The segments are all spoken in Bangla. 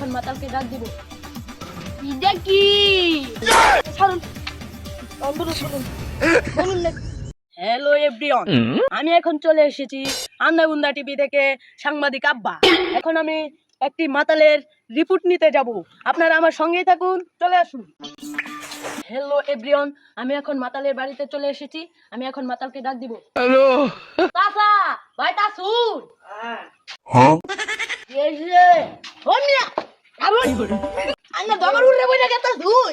এখন মাতালকে ডাক দিব। এটা কি? ছাড়ুন, বলুন না। হ্যালো এভরিওয়ান, আমি এখন চলে এসেছি আন্দাগুন্দা টিভি থেকে, সাংবাদিক আব্বা। এখন আমি একটি মাতালের রিপোর্ট নিতে যাব, আপনারা আমার সঙ্গেই থাকুন, চলে আসুন। হ্যালো এভরিওয়ান, আমি এখন মাতালের বাড়িতে চলে এসেছি, আমি এখন মাতালকে ডাক দিব। হ্যালো চাচা, ভাই তাসুন। হ্যাঁ এই যে ওমিয়া আন্না দগর উড়ে বইরা গেতা তুই।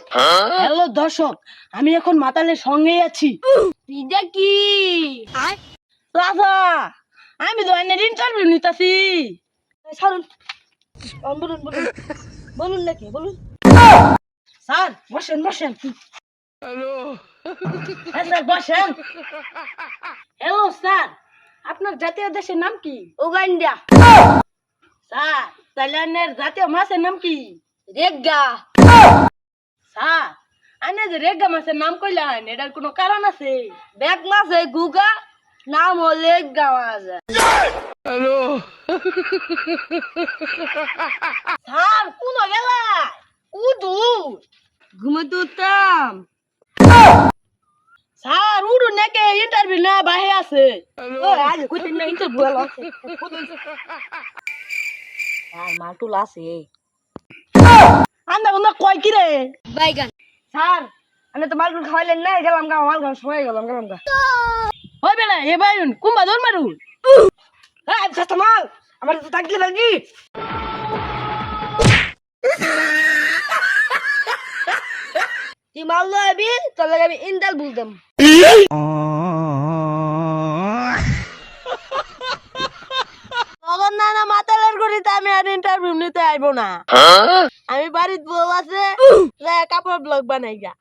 হ্যালো দর্শক, আমি এখন মাতালের সঙ্গেই আছি। এটা কি? চাচা, আমি তো আইনের ইন্টারভিউ নিতেছি। ছাড়ুন, বলুন বলুন, বলুন নাকি বলুন। স্যার বসেন বসেন। হ্যালো স্যার বসেন। হ্যালো স্যার, আপনার জাতীয় দেশের নাম কি? উগান্ডা। স্যার তাহলে আপনার জাতীয় মাছের নাম কি? রেগা। স্যার আপনি যে রেগা মাছের নাম কইলেন, এটার কোনো কারণ আছে? ব্যাগ মাছে গুগা, নাম হলে রেগা মাছ। স্যার কোন গেলা উদু ঘুমে তুলতাম। স্যার উডু নাকি ইন্টারভিউ না বাহে আছে? ও আজ কইতেন না ইন্টারভিউ আছে। আর মাটুল আছে। আন্দা বন্ধা কয় কি রে? বাইগান। স্যার আমি তো মালগুলো খাওয়াইলেন না, গেলাম গা মাল খাওয়া সময় গেলাম গা। ওই বেড়া এ বাইরুন কুম্বা দৌড় মারুন। হ্যাঁ সস্তা মাল আমার তো থাকলে থাকি। তুই মাল লয় আবি, তোর লাগে আমি ইন্টাল বলতাম। তখন না না মাতালের গড়িতে আমি আর ইন্টারভিউ নিতে আইবো না। আমি বাড়িতে বউ আছে, কাপড় ব্লগ বানাই গা।